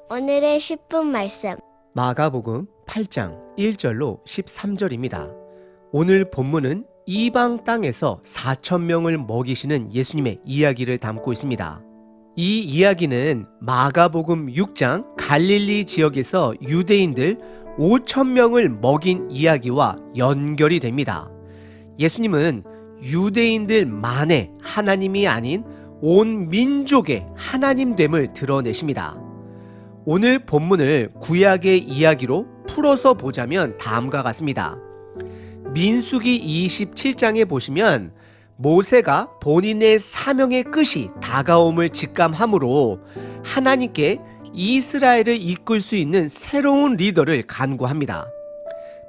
오늘의 10분 말씀. 마가복음 8장 1절로 13절입니다. 오늘 본문은 이방 땅에서 4,000명을 먹이시는 예수님의 이야기를 담고 있습니다. 이 이야기는 마가복음 6장 갈릴리 지역에서 유대인들 5,000명을 먹인 이야기와 연결이 됩니다. 예수님은 유대인들만의 하나님이 아닌 온 민족의 하나님됨을 드러내십니다. 오늘 본문을 구약의 이야기로 풀어서 보자면 다음과 같습니다. 민수기 27장에 보시면 모세가 본인의 사명의 끝이 다가옴을 직감함으로 하나님께 이스라엘을 이끌 수 있는 새로운 리더를 간구합니다.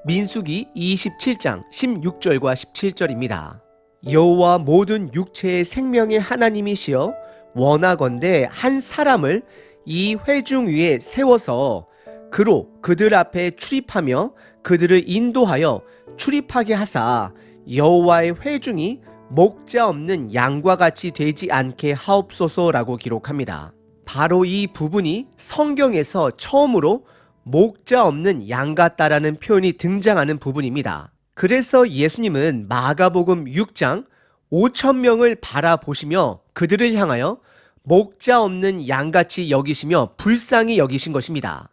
민수기 27장 16절과 17절입니다. 여호와 모든 육체의 생명의 하나님이시여 원하건대 한 사람을 이 회중 위에 세워서 그로 그들 앞에 출입하며 그들을 인도하여 출입하게 하사 여호와의 회중이 목자 없는 양과 같이 되지 않게 하옵소서라고 기록합니다. 바로 이 부분이 성경에서 처음으로 목자 없는 양 같다라는 표현이 등장하는 부분입니다. 그래서 예수님은 마가복음 6장 5,000명을 바라보시며 그들을 향하여 목자 없는 양같이 여기시며 불쌍히 여기신 것입니다.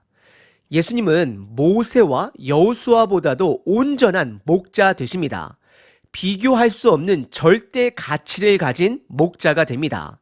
예수님은 모세와 여호수아보다도 온전한 목자 되십니다. 비교할 수 없는 절대 가치를 가진 목자가 됩니다.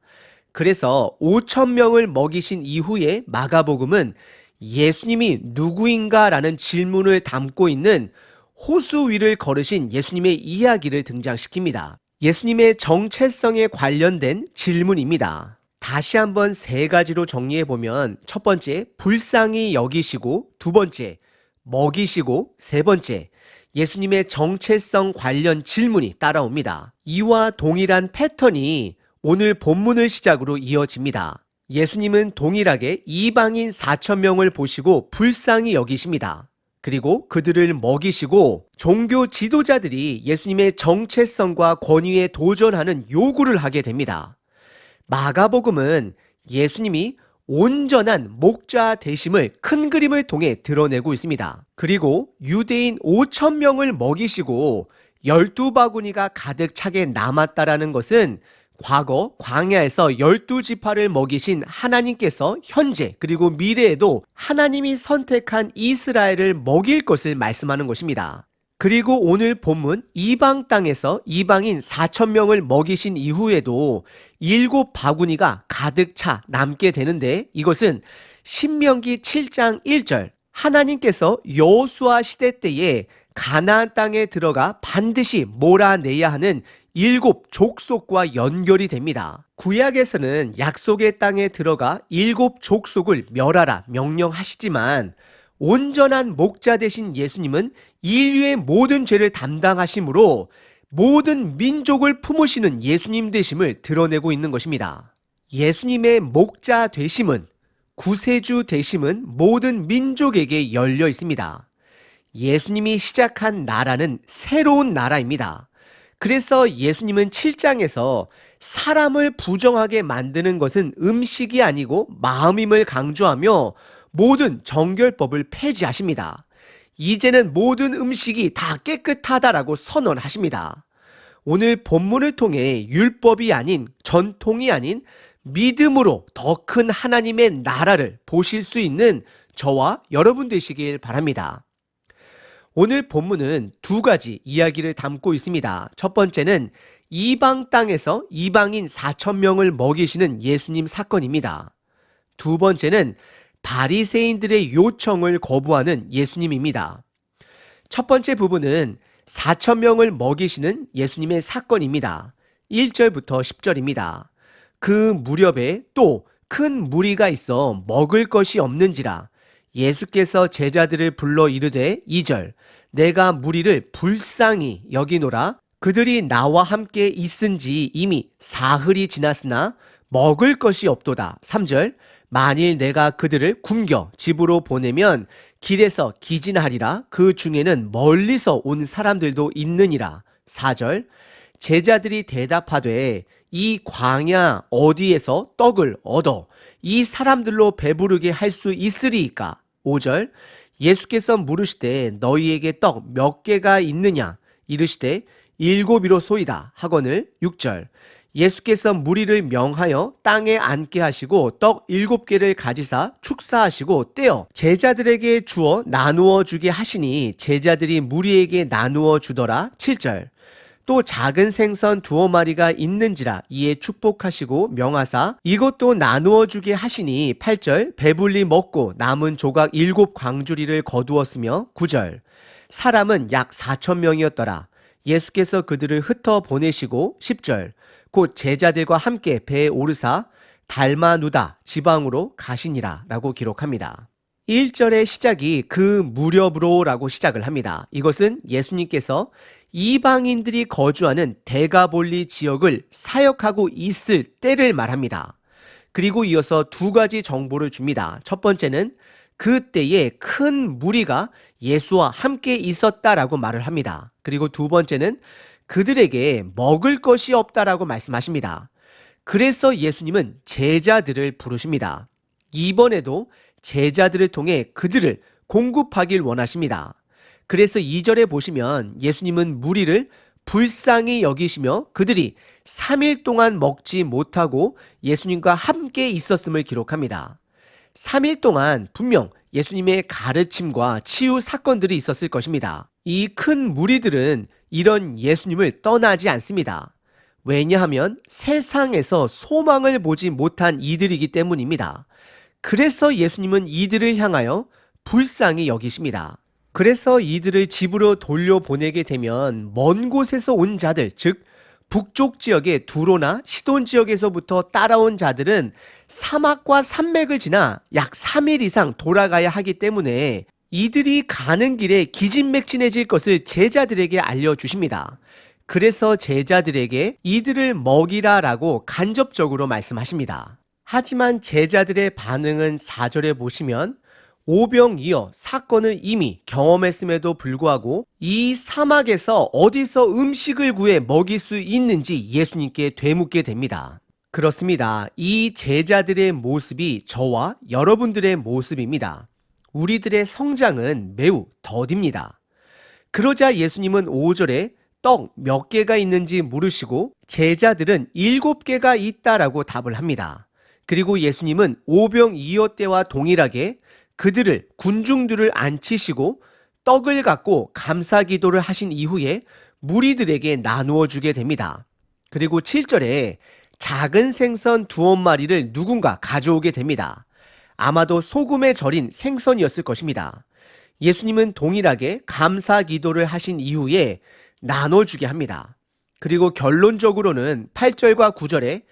그래서 5,000명을 먹이신 이후에 마가복음은 예수님이 누구인가라는 질문을 담고 있는 호수 위를 걸으신 예수님의 이야기를 등장시킵니다. 예수님의 정체성에 관련된 질문입니다. 다시 한번 세 가지로 정리해보면 첫 번째, 불쌍히 여기시고, 두 번째, 먹이시고, 세 번째, 예수님의 정체성 관련 질문이 따라옵니다. 이와 동일한 패턴이 오늘 본문을 시작으로 이어집니다. 예수님은 동일하게 이방인 4,000명을 보시고 불쌍히 여기십니다. 그리고 그들을 먹이시고 종교 지도자들이 예수님의 정체성과 권위에 도전하는 요구를 하게 됩니다. 마가복음은 예수님이 온전한 목자 되심을 큰 그림을 통해 드러내고 있습니다. 그리고 유대인 5,000명을 먹이시고 12바구니가 가득 차게 남았다라는 것은 과거 광야에서 12지파를 먹이신 하나님께서 현재 그리고 미래에도 하나님이 선택한 이스라엘을 먹일 것을 말씀하는 것입니다. 그리고 오늘 본문 이방 땅에서 이방인 4,000명을 먹이신 이후에도 7바구니가 가득 차 남게 되는데 이것은 신명기 7장 1절 하나님께서 여호수아 시대 때에 가나안 땅에 들어가 반드시 몰아내야 하는 7 족속과 연결이 됩니다. 구약에서는 약속의 땅에 들어가 7 족속을 멸하라 명령하시지만 온전한 목자 되신 예수님은 인류의 모든 죄를 담당하심으로 모든 민족을 품으시는 예수님 되심을 드러내고 있는 것입니다. 예수님의 목자 되심은, 구세주 되심은 모든 민족에게 열려 있습니다. 예수님이 시작한 나라는 새로운 나라입니다. 그래서 예수님은 7장에서 사람을 부정하게 만드는 것은 음식이 아니고 마음임을 강조하며 모든 정결법을 폐지하십니다. 이제는 모든 음식이 다 깨끗하다라고 선언하십니다. 오늘 본문을 통해 율법이 아닌 전통이 아닌 믿음으로 더 큰 하나님의 나라를 보실 수 있는 저와 여러분 되시길 바랍니다. 오늘 본문은 두 가지 이야기를 담고 있습니다. 첫 번째는 이방 땅에서 이방인 4,000명을 먹이시는 예수님 사건입니다. 두 번째는 바리새인들의 요청을 거부하는 예수님입니다. 첫 번째 부분은 4,000명을 먹이시는 예수님의 사건입니다. 1절부터 10절입니다. 그 무렵에 또 큰 무리가 있어 먹을 것이 없는지라 예수께서 제자들을 불러 이르되 2절 내가 무리를 불쌍히 여기노라 그들이 나와 함께 있은지 이미 사흘이 지났으나 먹을 것이 없도다. 3절 만일 내가 그들을 굶겨 집으로 보내면 길에서 기진하리라 그 중에는 멀리서 온 사람들도 있느니라. 4절 제자들이 대답하되 이 광야 어디에서 떡을 얻어 이 사람들로 배부르게 할 수 있으리이까? 5절 예수께서 물으시되 너희에게 떡 몇 개가 있느냐? 이르시되 7이로소이다 하거늘. 6절 예수께서 무리를 명하여 땅에 앉게 하시고 떡 7개를 가지사 축사하시고 떼어 제자들에게 주어 나누어 주게 하시니 제자들이 무리에게 나누어 주더라. 7절 또 작은 생선 2마리가 있는지라 이에 축복하시고 명하사 이것도 나누어 주게 하시니. 8절 배불리 먹고 남은 조각 7광주리를 거두었으며. 9절 사람은 약 4,000명이었더라. 예수께서 그들을 흩어 보내시고. 10절 곧 제자들과 함께 배에 오르사 달마누다 지방으로 가시니라 라고 기록합니다. 1절의 시작이 그 무렵으로 라고 시작을 합니다. 이것은 예수님께서 이방인들이 거주하는 데가볼리 지역을 사역하고 있을 때를 말합니다. 그리고 이어서 2가지 정보를 줍니다. 첫 번째는 그때에 큰 무리가 예수와 함께 있었다라고 말을 합니다. 그리고 2번째는 그들에게 먹을 것이 없다라고 말씀하십니다. 그래서 예수님은 제자들을 부르십니다. 이번에도 제자들을 통해 그들을 공급하길 원하십니다. 그래서 2절에 보시면 예수님은 무리를 불쌍히 여기시며 그들이 3일 동안 먹지 못하고 예수님과 함께 있었음을 기록합니다. 3일 동안 분명 예수님의 가르침과 치유 사건들이 있었을 것입니다. 이 큰 무리들은 이런 예수님을 떠나지 않습니다. 왜냐하면 세상에서 소망을 보지 못한 이들이기 때문입니다. 그래서 예수님은 이들을 향하여 불쌍히 여기십니다. 그래서 이들을 집으로 돌려보내게 되면 먼 곳에서 온 자들, 즉 북쪽 지역의 두로나 시돈 지역에서부터 따라온 자들은 사막과 산맥을 지나 약 3일 이상 돌아가야 하기 때문에 이들이 가는 길에 기진맥진해질 것을 제자들에게 알려주십니다. 그래서 제자들에게 이들을 먹이라라고 간접적으로 말씀하십니다. 하지만 제자들의 반응은 4절에 보시면 오병이어 사건을 이미 경험했음에도 불구하고 이 사막에서 어디서 음식을 구해 먹일 수 있는지 예수님께 되묻게 됩니다. 그렇습니다. 이 제자들의 모습이 저와 여러분들의 모습입니다. 우리들의 성장은 매우 더딥니다. 그러자 예수님은 5절에 떡 몇 개가 있는지 물으시고 제자들은 7개가 있다라고 답을 합니다. 그리고 예수님은 오병이어 때와 동일하게 그들을 군중들을 앉히시고 떡을 갖고 감사 기도를 하신 이후에 무리들에게 나누어 주게 됩니다. 그리고 7절에 작은 생선 2마리를 누군가 가져오게 됩니다. 아마도 소금에 절인 생선이었을 것입니다. 예수님은 동일하게 감사 기도를 하신 이후에 나눠주게 합니다. 그리고 결론적으로는 8절과 9절에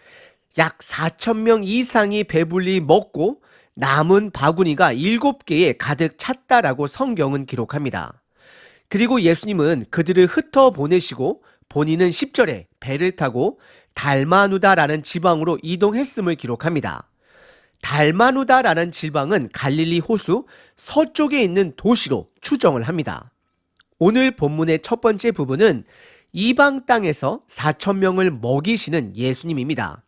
약 4,000명 이상이 배불리 먹고 남은 바구니가 7개에 가득 찼다라고 성경은 기록합니다. 그리고 예수님은 그들을 흩어 보내시고 본인은 10절에 배를 타고 달마누다라는 지방으로 이동했음을 기록합니다. 달마누다라는 지방은 갈릴리 호수 서쪽에 있는 도시로 추정을 합니다. 오늘 본문의 첫 번째 부분은 이방 땅에서 4,000명을 먹이시는 예수님입니다.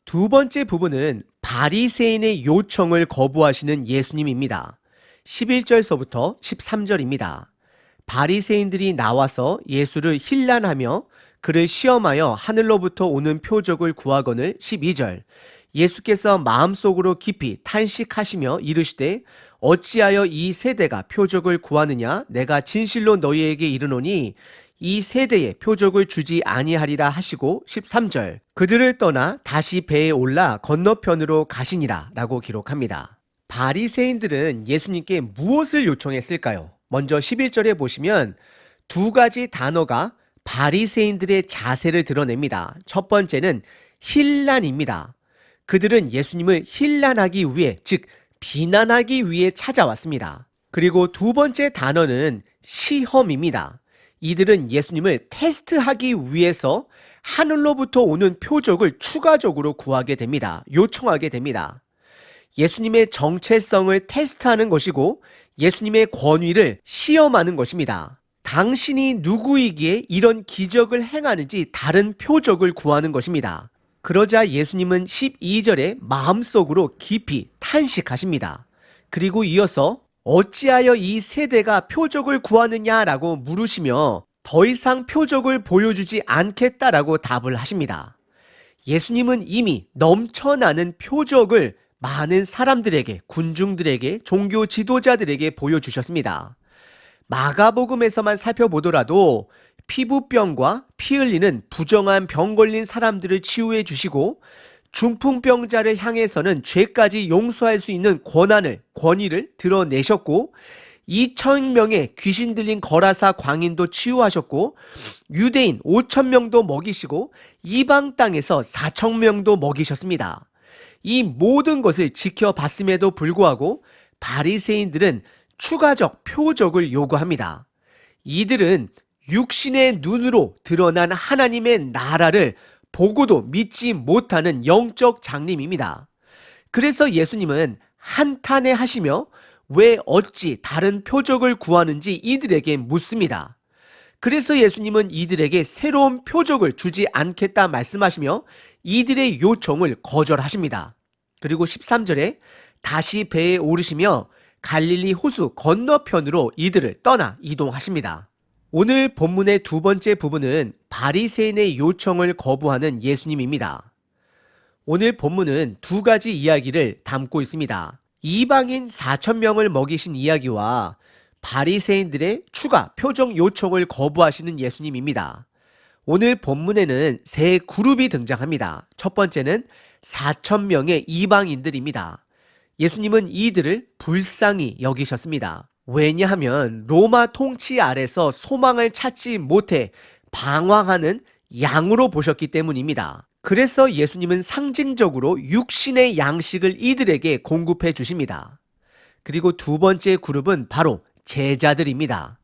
두 번째 부분은 바리새인의 요청을 거부하시는 예수님입니다. 11절서부터 13절입니다. 바리새인들이 나와서 예수를 힐난하며 그를 시험하여 하늘로부터 오는 표적을 구하거늘. 12절 예수께서 마음속으로 깊이 탄식하시며 이르시되 어찌하여 이 세대가 표적을 구하느냐? 내가 진실로 너희에게 이르노니 이 세대에 표적을 주지 아니하리라 하시고 13절 그들을 떠나 다시 배에 올라 건너편으로 가시니라 라고 기록합니다. 바리새인들은 예수님께 무엇을 요청했을까요? 먼저 11절에 보시면 2가지 단어가 바리새인들의 자세를 드러냅니다. 첫 번째는 힐난입니다. 그들은 예수님을 힐난하기 위해, 즉 비난하기 위해 찾아왔습니다. 그리고 두 번째 단어는 시험입니다. 이들은 예수님을 테스트하기 위해서 하늘로부터 오는 표적을 추가적으로 구하게 됩니다. 요청하게 됩니다. 예수님의 정체성을 테스트하는 것이고 예수님의 권위를 시험하는 것입니다. 당신이 누구이기에 이런 기적을 행하는지 다른 표적을 구하는 것입니다. 그러자 예수님은 12절에 마음속으로 깊이 탄식하십니다. 그리고 이어서 어찌하여 이 세대가 표적을 구하느냐라고 물으시며 더 이상 표적을 보여주지 않겠다라고 답을 하십니다. 예수님은 이미 넘쳐나는 표적을 많은 사람들에게, 군중들에게, 종교 지도자들에게 보여주셨습니다. 마가복음에서만 살펴보더라도 피부병과 피 흘리는 부정한 병 걸린 사람들을 치유해 주시고 중풍병자를 향해서는 죄까지 용서할 수 있는 권위를 드러내셨고 2,000명의 귀신 들린 거라사 광인도 치유하셨고 유대인 5,000명도 먹이시고 이방 땅에서 4,000명도 먹이셨습니다. 이 모든 것을 지켜봤음에도 불구하고 바리새인들은 추가적 표적을 요구합니다. 이들은 육신의 눈으로 드러난 하나님의 나라를 보고도 믿지 못하는 영적 장님입니다. 그래서 예수님은 한탄해 하시며 왜 어찌 다른 표적을 구하는지 이들에게 묻습니다. 그래서 예수님은 이들에게 새로운 표적을 주지 않겠다 말씀하시며 이들의 요청을 거절하십니다. 그리고 13절에 다시 배에 오르시며 갈릴리 호수 건너편으로 이들을 떠나 이동하십니다. 오늘 본문의 두 번째 부분은 바리새인의 요청을 거부하는 예수님입니다. 오늘 본문은 두 가지 이야기를 담고 있습니다. 이방인 4,000명을 먹이신 이야기와 바리새인들의 추가 표적 요청을 거부하시는 예수님입니다. 오늘 본문에는 세 그룹이 등장합니다. 첫 번째는 4,000명의 이방인들입니다. 예수님은 이들을 불쌍히 여기셨습니다. 왜냐하면 로마 통치 아래서 소망을 찾지 못해 방황하는 양으로 보셨기 때문입니다. 그래서 예수님은 상징적으로 육신의 양식을 이들에게 공급해 주십니다. 그리고 두 번째 그룹은 바로 제자들입니다.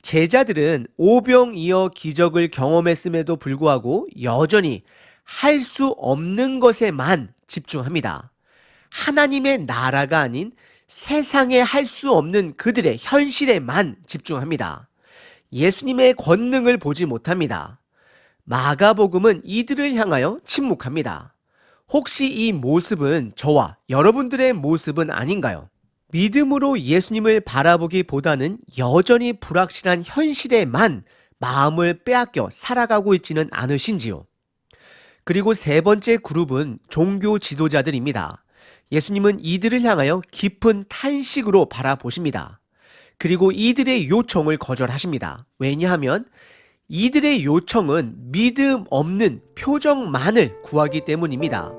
제자들은 오병이어 기적을 경험했음에도 불구하고 여전히 할 수 없는 것에만 집중합니다. 하나님의 나라가 아닌 세상에 할 수 없는 그들의 현실에만 집중합니다. 예수님의 권능을 보지 못합니다. 마가복음은 이들을 향하여 침묵합니다. 혹시 이 모습은 저와 여러분들의 모습은 아닌가요? 믿음으로 예수님을 바라보기보다는 여전히 불확실한 현실에만 마음을 빼앗겨 살아가고 있지는 않으신지요? 그리고 세 번째 그룹은 종교 지도자들입니다. 예수님은 이들을 향하여 깊은 탄식으로 바라보십니다. 그리고 이들의 요청을 거절하십니다. 왜냐하면 이들의 요청은 믿음 없는 표적만을 구하기 때문입니다.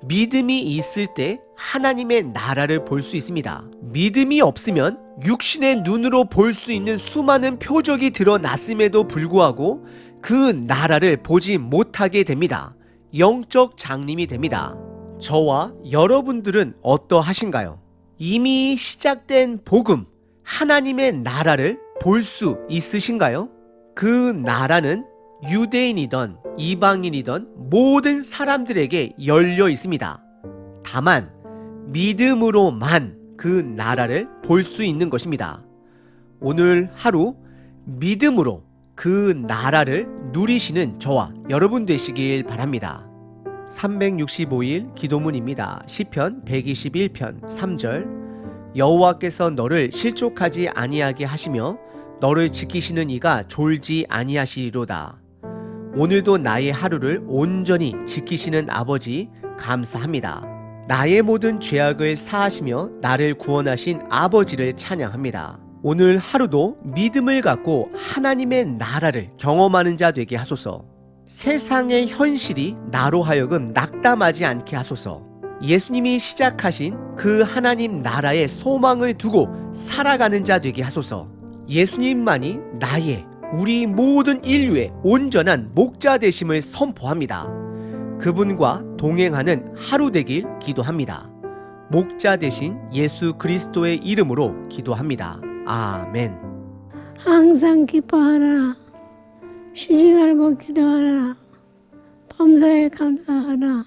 믿음이 있을 때 하나님의 나라를 볼 수 있습니다. 믿음이 없으면 육신의 눈으로 볼 수 있는 수많은 표적이 드러났음에도 불구하고 그 나라를 보지 못하게 됩니다. 영적 장님이 됩니다. 저와 여러분들은 어떠하신가요? 이미 시작된 복음, 하나님의 나라를 볼 수 있으신가요? 그 나라는 유대인이든 이방인이든 모든 사람들에게 열려 있습니다. 다만 믿음으로만 그 나라를 볼 수 있는 것입니다. 오늘 하루 믿음으로 그 나라를 누리시는 저와 여러분 되시길 바랍니다. 365일 기도문입니다. 시편 121편 3절 여호와께서 너를 실족하지 아니하게 하시며 너를 지키시는 이가 졸지 아니하시리로다. 오늘도 나의 하루를 온전히 지키시는 아버지 감사합니다. 나의 모든 죄악을 사하시며 나를 구원하신 아버지를 찬양합니다. 오늘 하루도 믿음을 갖고 하나님의 나라를 경험하는 자 되게 하소서. 세상의 현실이 나로 하여금 낙담하지 않게 하소서. 예수님이 시작하신 그 하나님 나라의 소망을 두고 살아가는 자 되게 하소서. 예수님만이 나의 우리 모든 인류의 온전한 목자 되심을 선포합니다. 그분과 동행하는 하루 되길 기도합니다. 목자 되신 예수 그리스도의 이름으로 기도합니다. 아멘. 항상 기뻐하라. 쉬지 말고 기도하라. 범사에 감사하라.